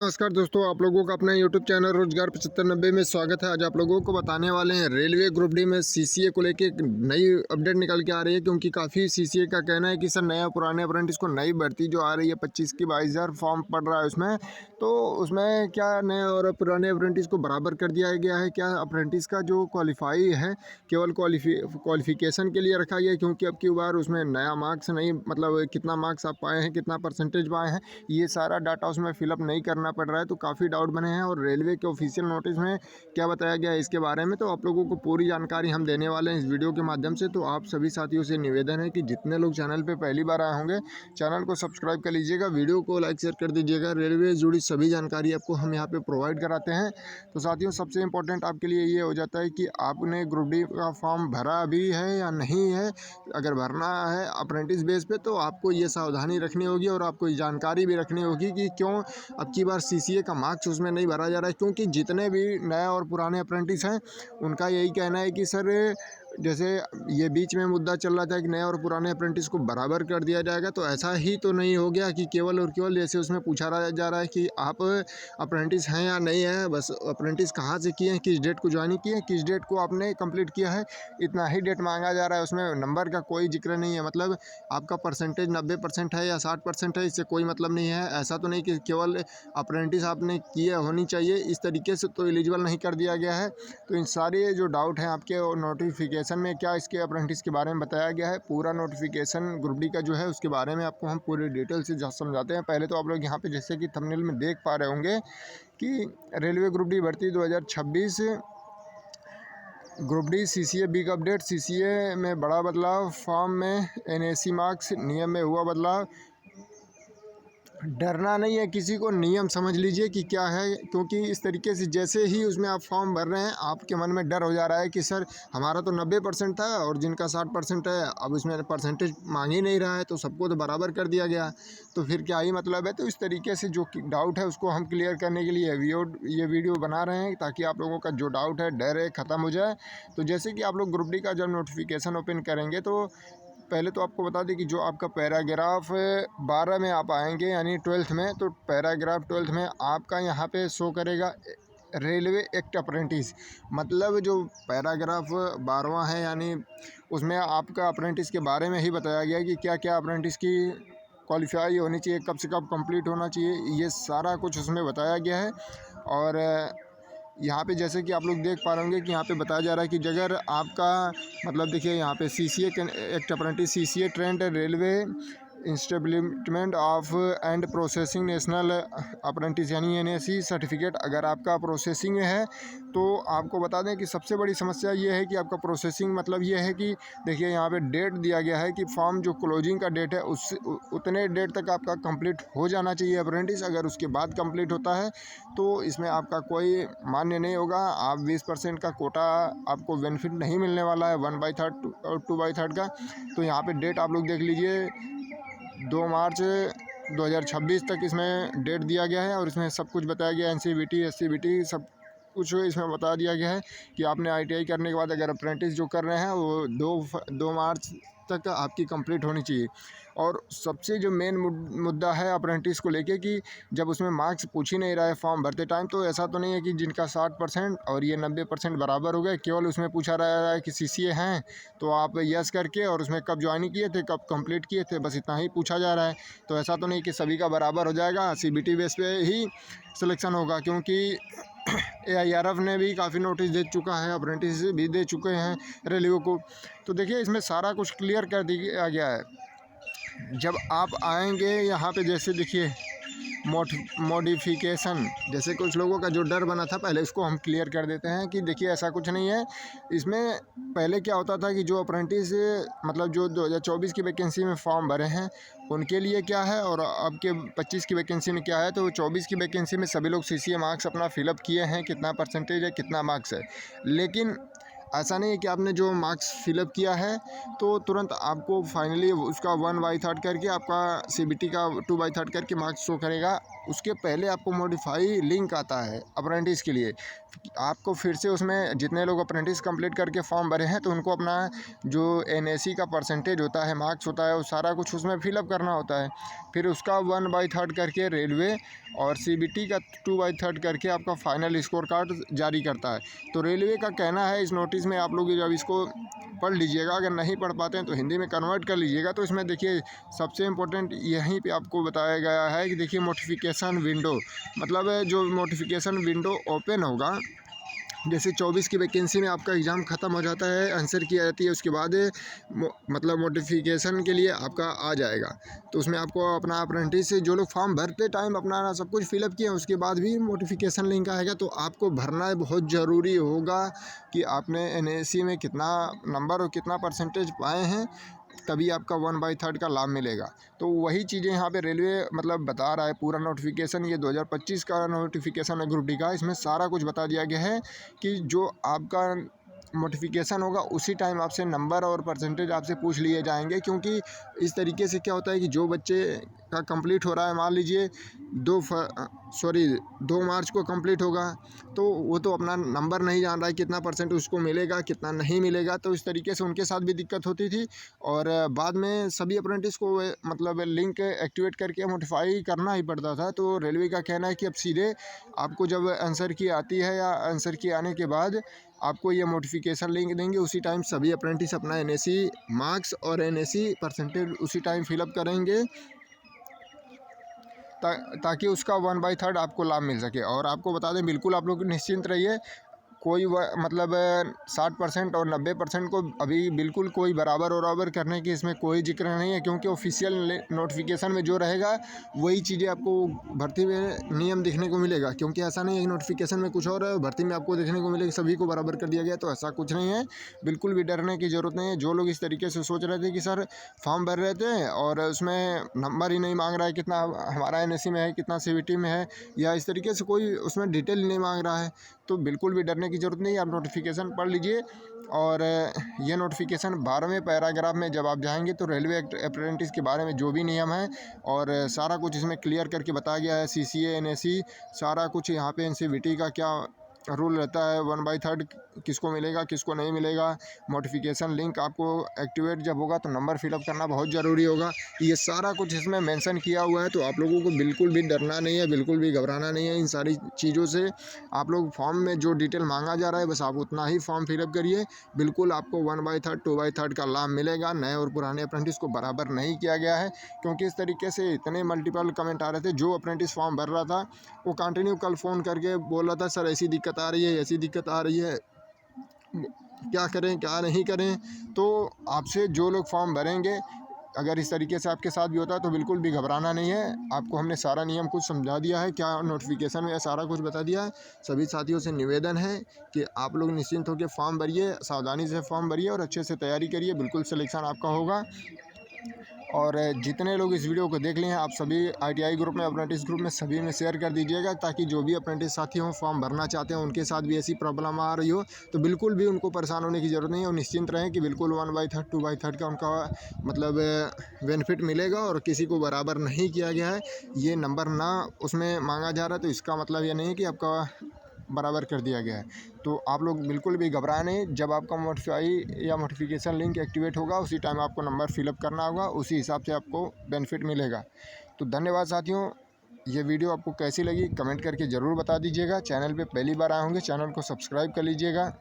नमस्कार दोस्तों, आप लोगों का अपना यूट्यूब चैनल रोजगार 7590 में स्वागत है। आज आप लोगों को बताने वाले हैं रेलवे ग्रुप डी में सीसीए को लेके एक नई अपडेट निकल के आ रही है, क्योंकि काफ़ी सीसीए का कहना है कि सर नया पुराने अप्रेंटिस को नई भर्ती जो आ रही है 25 की 22,000 फॉर्म पड़ रहा है उसमें, तो उसमें क्या नए और पुराने अप्रेंटिस को बराबर कर दिया गया है। क्या अप्रेंटिस का जो क्वालिफाई है केवल क्वालिफिकेशन के लिए रखा गया है, क्योंकि अब की बार उसमें नया मार्क्स नहीं, मतलब कितना मार्क्स आप पाए हैं, कितना परसेंटेज पाए हैं, ये सारा डाटा उसमें फिलअप नहीं करना पड़ रहा है। तो काफ़ी डाउट बने हैं और रेलवे के ऑफिशियल नोटिस में क्या बताया गया है इसके बारे में, तो आप लोगों को पूरी जानकारी हम देने वाले हैं इस वीडियो के माध्यम से। तो आप सभी साथियों से निवेदन है कि जितने लोग चैनल पे पहली बार आए होंगे, चैनल को सब्सक्राइब कर लीजिएगा, वीडियो को लाइक शेयर कर दीजिएगा। रेलवे से जुड़ी सभी जानकारी आपको हम यहाँ पे प्रोवाइड कराते हैं। तो साथियों, सबसे इम्पोर्टेंट आपके लिए ये हो जाता है कि आपने ग्रुप डी का फॉर्म भरा भी है या नहीं है। अगर भरना है अप्रेंटिस बेस पे तो आपको ये सावधानी रखनी होगी और आपको ये जानकारी भी रखनी होगी कि क्यों अब की बार सीसीए का मार्क्स उसमें नहीं भरा जा रहा है। क्योंकि जितने भी नए और पुराने अप्रेंटिस हैं उनका यही कहना है कि सर, जैसे ये बीच में मुद्दा चल रहा था कि नए और पुराने अप्रेंटिस को बराबर कर दिया जाएगा, तो ऐसा ही तो नहीं हो गया कि केवल और केवल जैसे उसमें पूछा जा रहा है कि आप अप्रेंटिस हैं या नहीं हैं, बस अप्रेंटिस कहाँ से किए हैं, किस डेट को ज्वाइन किए हैं, किस डेट को आपने कंप्लीट किया है, इतना ही डेट मांगा जा रहा है। उसमें नंबर का कोई जिक्र नहीं है। मतलब आपका परसेंटेज 90% है या 60% है, इससे कोई मतलब नहीं है। ऐसा तो नहीं कि केवल अप्रेंटिस आपने किए होनी चाहिए, इस तरीके से तो एलिजिबल नहीं कर दिया गया है। तो इन सारे जो डाउट हैं आपके नोटिफिकेशन में क्या इसके अप्रेंटिस के बारे में बताया गया है, पूरा नोटिफिकेशन ग्रुप डी का जो है उसके बारे में आपको हम पूरी डिटेल से समझाते हैं। पहले तो आप लोग यहाँ पे जैसे कि थंबनेल में देख पा रहे होंगे कि रेलवे ग्रुप डी भर्ती 2026 group D CCA big update, CCA में बड़ा बदलाव, फॉर्म में एनएसी मार्क्स, नियम में हुआ बदलाव। डरना नहीं है किसी को, नियम समझ लीजिए कि क्या है, क्योंकि इस तरीके से जैसे ही उसमें आप फॉर्म भर रहे हैं आपके मन में डर हो जा रहा है कि सर हमारा तो 90% था और जिनका 60% है, अब इसमें परसेंटेज मांग ही नहीं रहा है, तो सबको तो बराबर कर दिया गया, तो फिर क्या ही मतलब है। तो इस तरीके से जो डाउट है उसको हम क्लियर करने के लिए ये वीडियो बना रहे हैं, ताकि आप लोगों का जो डाउट है, डर है, ख़त्म हो जाए। तो जैसे कि आप लोग ग्रुप डी का जब नोटिफिकेशन ओपन करेंगे तो पहले तो आपको बता दें कि जो आपका पैराग्राफ 12 में आप आएंगे, यानी 12th में, तो पैराग्राफ 12th में आपका यहाँ पे शो करेगा रेलवे एक्ट अप्रेंटिस। मतलब जो पैराग्राफ 12वां है, यानी उसमें आपका अप्रेंटिस के बारे में ही बताया गया है कि क्या क्या अप्रेंटिस की क्वालिफाई होनी चाहिए, कब से कब कंप्लीट होना चाहिए, ये सारा कुछ उसमें बताया गया है। और यहाँ पे जैसे कि आप लोग देख पा रहे होंगे कि यहाँ पे बताया जा रहा है कि अगर आपका, मतलब देखिए यहाँ पे CCA act apprentice, CCA trained railway establishment of and processing national apprentice यानी एनएसी सर्टिफिकेट, अगर आपका प्रोसेसिंग में है तो आपको बता दें कि सबसे बड़ी समस्या ये है कि आपका प्रोसेसिंग, मतलब ये है कि देखिए यहाँ पे डेट दिया गया है कि फॉर्म जो क्लोजिंग का डेट है उस उतने डेट तक आपका कंप्लीट हो जाना चाहिए अप्रेंटिस। अगर उसके बाद कंप्लीट होता है तो इसमें आपका कोई मान्य नहीं होगा। आप 20% का कोटा आपको बेनिफिट नहीं मिलने वाला है, 1/3 और 2/3 का। तो यहाँ पे डेट आप लोग देख लीजिए, 2 मार्च 2026 तक इसमें डेट दिया गया है और इसमें सब कुछ बताया गया है, एनसीवीटी एससीवीटी सब कुछ इसमें बता दिया गया है कि आपने आईटीआई करने के बाद अगर अप्रेंटिस जो कर रहे हैं वो 2 मार्च तक आपकी कंप्लीट होनी चाहिए। और सबसे जो मेन मुद्दा है अप्रेंटिस को लेके कि जब उसमें मार्क्स पूछ ही नहीं रहा है फॉर्म भरते टाइम, तो ऐसा तो नहीं है कि जिनका 60% और ये 90% बराबर हो गए, केवल उसमें पूछा रहा है कि सीसीए हैं तो आप यस करके और उसमें कब ज्वाइन किए थे, कब कंप्लीट किए थे, बस इतना ही पूछा जा रहा है। तो ऐसा तो नहीं कि सभी का बराबर हो जाएगा, सीबीटी बेस पे ही सिलेक्शन होगा, क्योंकि एआईआरएफ ने भी काफ़ी नोटिस दे चुका है, अप्रेंटिस भी दे चुके हैं रेलवे को। तो देखिए इसमें सारा कुछ क्लियर कर दिया गया है। जब आप आएंगे यहाँ पे, जैसे देखिए मॉडिफिकेशन, जैसे कुछ लोगों का जो डर बना था, पहले इसको हम क्लियर कर देते हैं कि देखिए ऐसा कुछ नहीं है। इसमें पहले क्या होता था कि जो अप्रेंटिस, मतलब जो 2024 की वैकेंसी में फॉर्म भरे हैं उनके लिए क्या है और अब के 25 की वैकेंसी में क्या है। तो 24 की वैकेंसी में सभी लोग सीसीए मार्क्स अपना फिलअप किए हैं, कितना परसेंटेज है, कितना मार्क्स है। लेकिन ऐसा नहीं है कि आपने जो मार्क्स फिलअप किया है तो तुरंत आपको फाइनली उसका 1/3 करके आपका सीबीटी का 2/3 करके मार्क्स शो करेगा उसके पहले आपको मॉडिफाई लिंक आता है अप्रेंटिस के लिए। आपको फिर से उसमें जितने लोग अप्रेंटिस कंप्लीट करके फॉर्म भरे हैं तो उनको अपना जो एनएसी का परसेंटेज होता है, मार्क्स होता है, वो सारा कुछ उसमें फिलअप करना होता है। फिर उसका 1/3 करके रेलवे और सीबीटी का 2/3 करके आपका फाइनल स्कोर कार्ड जारी करता है। तो रेलवे का कहना है इस नोटिस में, आप लोग जब इसको पढ़ लीजिएगा, अगर नहीं पढ़ पाते हैं तो हिंदी में कन्वर्ट कर लीजिएगा। तो इसमें देखिए सबसे इम्पोर्टेंट यहीं पे आपको बताया गया है कि देखिए नोटिफिकेशन विंडो, मतलब जो नोटिफिकेशन विंडो ओपन होगा, जैसे 24 की वैकेंसी में आपका एग्ज़ाम ख़त्म हो जाता है, आंसर की जाती है, उसके बाद मतलब नोटिफिकेशन के लिए आपका आ जाएगा। तो उसमें आपको अपना अप्रेंटिस जो लोग फॉर्म भरते टाइम अपना सब कुछ फिलअप किए उसके बाद भी नोटिफिकेशन लिंक आएगा। तो आपको भरना बहुत ज़रूरी होगा कि आपने एनएसी में कितना नंबर और कितना परसेंटेज पाए हैं, तभी आपका 1/3 का लाभ मिलेगा। तो वही चीज़ें यहाँ पे रेलवे मतलब बता रहा है। पूरा नोटिफिकेशन ये 2025 का नोटिफिकेशन है ग्रुप डी का, इसमें सारा कुछ बता दिया गया है कि जो आपका नोटिफिकेशन होगा उसी टाइम आपसे नंबर और परसेंटेज आपसे पूछ लिए जाएंगे। क्योंकि इस तरीके से क्या होता है कि जो बच्चे का कंप्लीट हो रहा है, मान लीजिए 2 मार्च को कंप्लीट होगा, तो वो तो अपना नंबर नहीं जान रहा है कितना परसेंट उसको मिलेगा कितना नहीं मिलेगा। तो इस तरीके से उनके साथ भी दिक्कत होती थी और बाद में सभी अप्रेंटिस को मतलब लिंक एक्टिवेट करके नोटिफाई करना ही पड़ता था। तो रेलवे का कहना है कि अब सीधे आपको जब आंसर की आती है या आंसर की आने के बाद आपको ये नोटिफिकेशन लिंक देंगे, उसी टाइम सभी अप्रेंटिस अपना एनएसी मार्क्स और एनएसी परसेंटेज उसी टाइम फिलअप करेंगे ताकि उसका 1/3 आपको लाभ मिल सके। और आपको बता दें, बिल्कुल आप लोग निश्चिंत रहिए, कोई मतलब 60% और 90% को अभी बिल्कुल कोई बराबर करने की इसमें कोई जिक्र नहीं है। क्योंकि ऑफिशियल नोटिफिकेशन में जो रहेगा वही चीज़ें आपको भर्ती में नियम देखने को मिलेगा। क्योंकि ऐसा नहीं है कि नोटिफिकेशन में कुछ और है भर्ती में आपको देखने को मिलेगा सभी को बराबर कर दिया गया, तो ऐसा कुछ नहीं है। बिल्कुल भी डरने की ज़रूरत नहीं है। जो लोग इस तरीके से सोच रहे थे कि सर फॉर्म भर रहे थे और उसमें नंबर ही नहीं मांग रहा है, कितना हमारा एनएसी में है, कितना सीबीटी में है, या इस तरीके से कोई उसमें डिटेल नहीं मांग रहा है, तो बिल्कुल भी डरने की ज़रूरत नहीं है। आप नोटिफिकेशन पढ़ लीजिए। और ये नोटिफिकेशन 12वें पैराग्राफ में जब आप जाएंगे तो रेलवे अप्रेंटिस के बारे में जो भी नियम है और सारा कुछ इसमें क्लियर करके बताया गया है। सीसीए एनएसी सारा कुछ यहाँ पे, एनसीवीटी का क्या रूल रहता है, 1/3 किसको मिलेगा किसको नहीं मिलेगा, नोटिफिकेशन लिंक आपको एक्टिवेट जब होगा तो नंबर फिलअप करना बहुत ज़रूरी होगा, ये सारा कुछ इसमें मेंशन किया हुआ है। तो आप लोगों को बिल्कुल भी डरना नहीं है, बिल्कुल भी घबराना नहीं है इन सारी चीज़ों से। आप लोग फॉर्म में जो डिटेल मांगा जा रहा है बस आप उतना ही फॉर्म फिलअप करिए। बिल्कुल आपको 1/3 2/3 का लाभ मिलेगा। नए और पुराने अप्रेंटिस को बराबर नहीं किया गया है। क्योंकि इस तरीके से इतने मल्टीपल कमेंट आ रहे थे। जो अप्रेंटिस फॉर्म भर रहा था वो कंटिन्यू कल फ़ोन करके बोल रहा था सर ऐसी दिक्कत आ रही है, ऐसी दिक्कत आ रही है, क्या करें क्या नहीं करें। तो आपसे जो लोग फॉर्म भरेंगे, अगर इस तरीके से आपके साथ भी होता है तो बिल्कुल भी घबराना नहीं है। आपको हमने सारा नियम कुछ समझा दिया है, क्या नोटिफिकेशन में सारा कुछ बता दिया है। सभी साथियों से निवेदन है कि आप लोग निश्चिंत होकर फॉर्म भरिए, सावधानी से फॉर्म भरिए और अच्छे से तैयारी करिए, बिल्कुल सिलेक्शन आपका होगा। और जितने लोग इस वीडियो को देख लिए हैं आप सभी आईटीआई ग्रुप में, अप्रेंटिस ग्रुप में, सभी में शेयर कर दीजिएगा, ताकि जो भी अप्रेंटिस साथी हों फॉर्म भरना चाहते हैं उनके साथ भी ऐसी प्रॉब्लम आ रही हो तो बिल्कुल भी उनको परेशान होने की ज़रूरत नहीं है। और निश्चिंत रहें कि बिल्कुल 1/3 2/3 का उनका मतलब बेनिफिट मिलेगा। और किसी को बराबर नहीं किया गया है, ये नंबर ना उसमें मांगा जा रहा है तो इसका मतलब ये नहीं है कि आपका बराबर कर दिया गया है। तो आप लोग बिल्कुल भी घबराए नहीं। जब आपका नोटिफिकेशन लिंक एक्टिवेट होगा उसी टाइम आपको नंबर फिलअप करना होगा, उसी हिसाब से आपको बेनिफिट मिलेगा। तो धन्यवाद साथियों। ये वीडियो आपको कैसी लगी कमेंट करके ज़रूर बता दीजिएगा। चैनल पे पहली बार आए होंगे चैनल को सब्सक्राइब कर लीजिएगा।